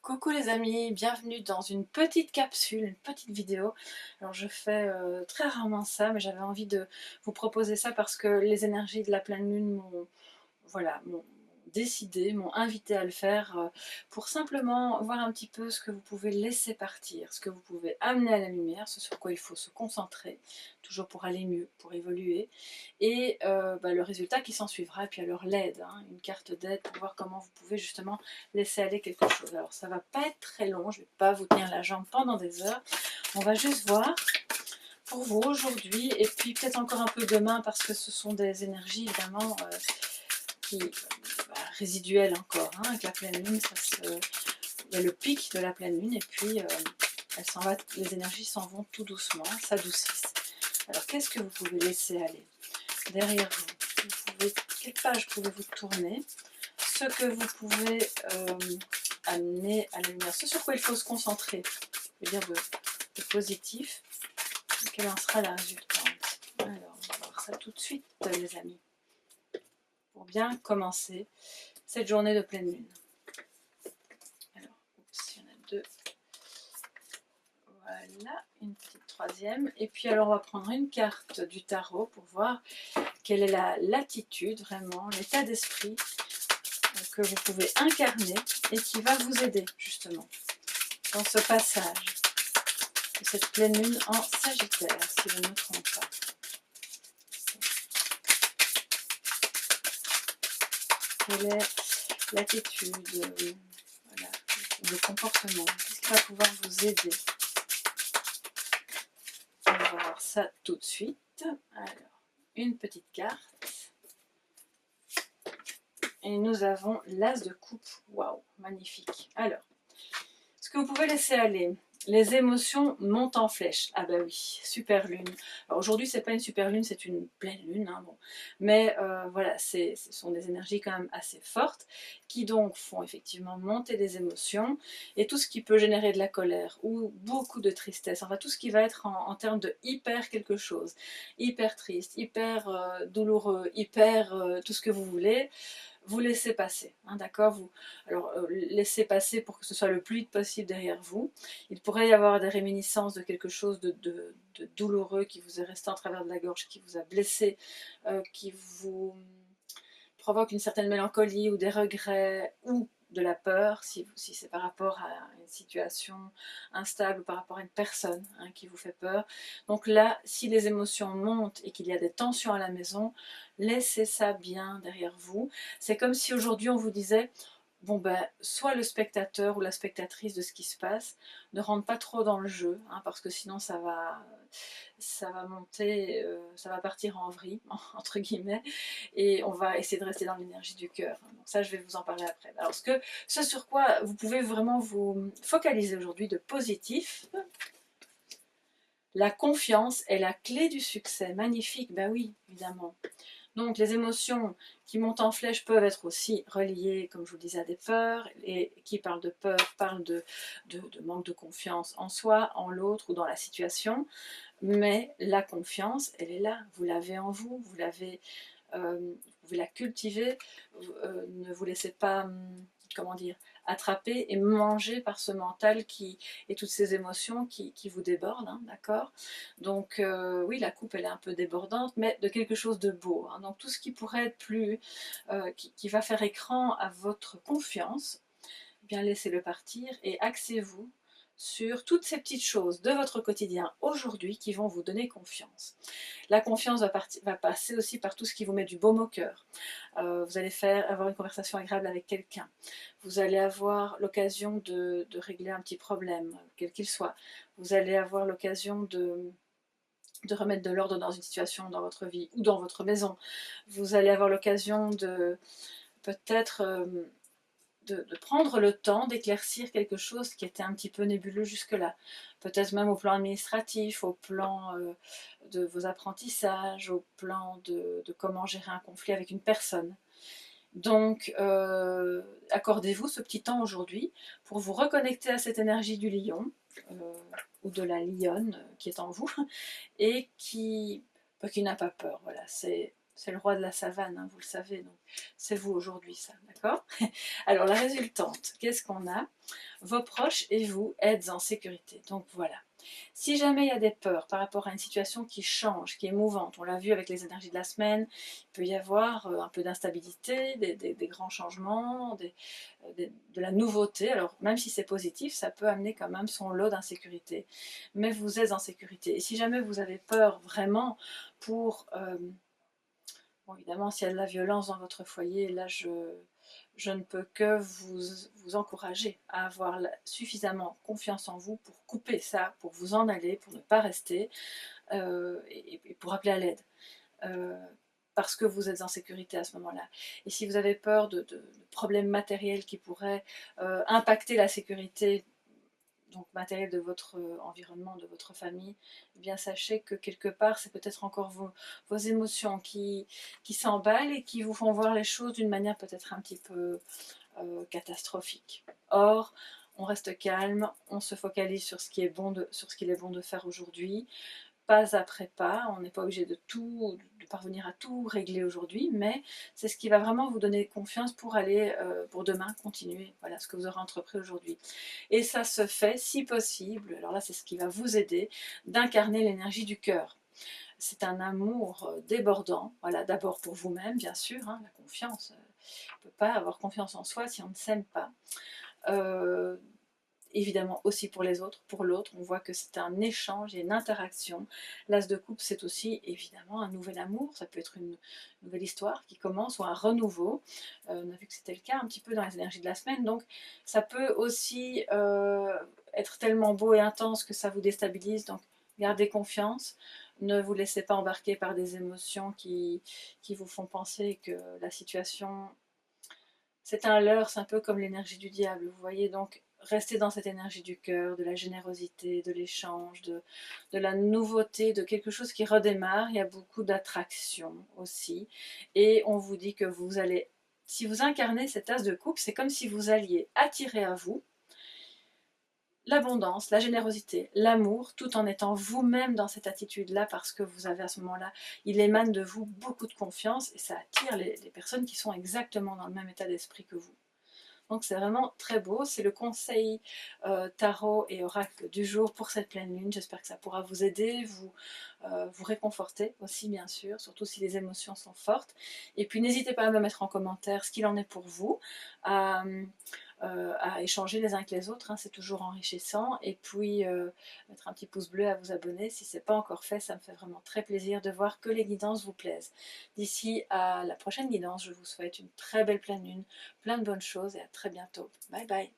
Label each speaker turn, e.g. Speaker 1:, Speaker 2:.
Speaker 1: Coucou les amis, bienvenue dans une petite capsule, une petite vidéo. Alors je fais très rarement ça, mais j'avais envie de vous proposer ça parce que les énergies de la pleine lune m'ont décidé, m'ont invité à le faire pour simplement voir un petit peu ce que vous pouvez laisser partir, ce que vous pouvez amener à la lumière, ce sur quoi il faut se concentrer, toujours pour aller mieux, pour évoluer, et le résultat qui s'en suivra, et puis alors l'aide, hein, une carte d'aide pour voir comment vous pouvez justement laisser aller quelque chose. Alors ça va pas être très long, je vais pas vous tenir la jambe pendant des heures, on va juste voir pour vous aujourd'hui, et puis peut-être encore un peu demain, parce que ce sont des énergies évidemment qui résiduelles encore, hein, avec la pleine lune, il y a le pic de la pleine lune, et puis les énergies s'en vont tout doucement, s'adoucissent. Alors qu'est-ce que vous pouvez laisser aller derrière vous, quelle page pouvez-vous tourner, ce que vous pouvez amener à la lumière, ce sur quoi il faut se concentrer, je veux dire de positif, et quelle en sera la résultante. Alors on va voir ça tout de suite les amis, pour bien commencer cette journée de pleine lune. Alors, oups, il y en a deux. Voilà, une petite troisième. Et puis alors on va prendre une carte du tarot pour voir quelle est la latitude, vraiment, l'état d'esprit que vous pouvez incarner et qui va vous aider justement dans ce passage de cette pleine lune en Sagittaire, si je ne me trompe pas. Quelle est l'attitude, voilà, le comportement, qu'est-ce qui va pouvoir vous aider? On va voir ça tout de suite. Alors, une petite carte. Et nous avons l'as de coupe. Waouh, magnifique. Alors, ce que vous pouvez laisser aller, les émotions montent en flèche. Ah bah oui, super lune. Alors aujourd'hui, c'est pas une super lune, c'est une pleine lune. Hein, bon. Mais voilà, ce sont des énergies quand même assez fortes qui donc font effectivement monter des émotions. Et tout ce qui peut générer de la colère ou beaucoup de tristesse, enfin tout ce qui va être en termes de hyper quelque chose, hyper triste, hyper douloureux, hyper tout ce que vous voulez, vous laissez passer, hein, d'accord, alors laissez passer pour que ce soit le plus vite possible derrière vous. Il pourrait y avoir des réminiscences de quelque chose de douloureux qui vous est resté en travers de la gorge, qui vous a blessé, qui vous provoque une certaine mélancolie ou des regrets ou de la peur, si c'est par rapport à une situation instable ou par rapport à une personne, hein, qui vous fait peur. Donc là, si les émotions montent et qu'il y a des tensions à la maison, laissez ça bien derrière vous. C'est comme si aujourd'hui on vous disait, bon ben, soit le spectateur ou la spectatrice de ce qui se passe ne rentre pas trop dans le jeu, hein, parce que sinon ça va monter, ça va partir en vrille, entre guillemets, et on va essayer de rester dans l'énergie du cœur. Donc ça, je vais vous en parler après. Alors ce sur quoi vous pouvez vraiment vous focaliser aujourd'hui de positif, la confiance est la clé du succès. Magnifique, ben oui, évidemment. Donc les émotions qui montent en flèche peuvent être aussi reliées, comme je vous le disais, à des peurs, et qui parlent de peur parlent de manque de confiance en soi, en l'autre ou dans la situation. Mais la confiance, elle est là, vous l'avez en vous, vous pouvez la cultiver, ne vous laissez pas, comment dire, attraper et manger par ce mental et toutes ces émotions qui vous débordent, hein, d'accord. Donc oui, la coupe elle est un peu débordante, mais de quelque chose de beau, hein. Donc tout ce qui pourrait être plus, qui va faire écran à votre confiance, eh bien laissez-le partir et axez-vous sur toutes ces petites choses de votre quotidien aujourd'hui qui vont vous donner confiance. La confiance va passer aussi par tout ce qui vous met du baume au cœur. Vous allez avoir une conversation agréable avec quelqu'un. Vous allez avoir l'occasion de régler un petit problème, quel qu'il soit. Vous allez avoir l'occasion de remettre de l'ordre dans une situation dans votre vie ou dans votre maison. Vous allez avoir l'occasion de peut-être de prendre le temps d'éclaircir quelque chose qui était un petit peu nébuleux jusque-là. Peut-être même au plan administratif, au plan de vos apprentissages, au plan de comment gérer un conflit avec une personne. Donc, accordez-vous ce petit temps aujourd'hui pour vous reconnecter à cette énergie du lion, ou de la lionne qui est en vous, et qui n'a pas peur. Voilà, c'est C'est le roi de la savane, hein, vous le savez, donc c'est vous aujourd'hui ça, d'accord? Alors la résultante, qu'est-ce qu'on a? Vos proches et vous êtes en sécurité, donc voilà. Si jamais il y a des peurs par rapport à une situation qui change, qui est mouvante, on l'a vu avec les énergies de la semaine, il peut y avoir un peu d'instabilité, des grands changements, de la nouveauté. Alors même si c'est positif, ça peut amener quand même son lot d'insécurité. Mais vous êtes en sécurité. Et si jamais vous avez peur vraiment pour... bon, évidemment, s'il y a de la violence dans votre foyer, là je ne peux que vous encourager à avoir suffisamment confiance en vous pour couper ça, pour vous en aller, pour ne pas rester et pour appeler à l'aide. Euh, parce que vous êtes en sécurité à ce moment-là. Et si vous avez peur de problèmes matériels qui pourraient impacter la sécurité, donc matériel de votre environnement, de votre famille, eh bien sachez que quelque part c'est peut-être encore vos émotions qui s'emballent et qui vous font voir les choses d'une manière peut-être un petit peu catastrophique. Or, on reste calme, on se focalise sur ce qui est bon sur ce qu'il est bon de faire aujourd'hui, pas après pas, on n'est pas obligé de parvenir à tout régler aujourd'hui, mais c'est ce qui va vraiment vous donner confiance pour aller, pour demain, continuer, voilà, ce que vous aurez entrepris aujourd'hui. Et ça se fait, si possible, alors là c'est ce qui va vous aider, d'incarner l'énergie du cœur. C'est un amour débordant, voilà, d'abord pour vous-même, bien sûr, hein, la confiance, on ne peut pas avoir confiance en soi si on ne s'aime pas. Euh, Évidemment aussi pour les autres, pour l'autre, on voit que c'est un échange et une interaction. L'as de coupe, c'est aussi évidemment un nouvel amour, ça peut être une nouvelle histoire qui commence ou un renouveau. On a vu que c'était le cas un petit peu dans les énergies de la semaine, donc ça peut aussi être tellement beau et intense que ça vous déstabilise, donc gardez confiance. Ne vous laissez pas embarquer par des émotions qui vous font penser que la situation c'est un leurre, c'est un peu comme l'énergie du diable, vous voyez, donc restez dans cette énergie du cœur, de la générosité, de l'échange, de la nouveauté, de quelque chose qui redémarre, il y a beaucoup d'attraction aussi, et on vous dit que vous allez, si vous incarnez cette as de coupe, c'est comme si vous alliez attirer à vous l'abondance, la générosité, l'amour, tout en étant vous-même dans cette attitude-là, parce que vous avez à ce moment-là, il émane de vous beaucoup de confiance, et ça attire les personnes qui sont exactement dans le même état d'esprit que vous. Donc c'est vraiment très beau, c'est le conseil tarot et oracle du jour pour cette pleine lune. J'espère que ça pourra vous aider, vous réconforter aussi bien sûr, surtout si les émotions sont fortes. Et puis n'hésitez pas à me mettre en commentaire ce qu'il en est pour vous, à échanger les uns avec les autres, hein, c'est toujours enrichissant. Et puis mettre un petit pouce bleu, à vous abonner si ce n'est pas encore fait, ça me fait vraiment très plaisir de voir que les guidances vous plaisent. D'ici à la prochaine guidance, je vous souhaite une très belle pleine lune, plein de bonnes choses et à très bientôt. Bye bye.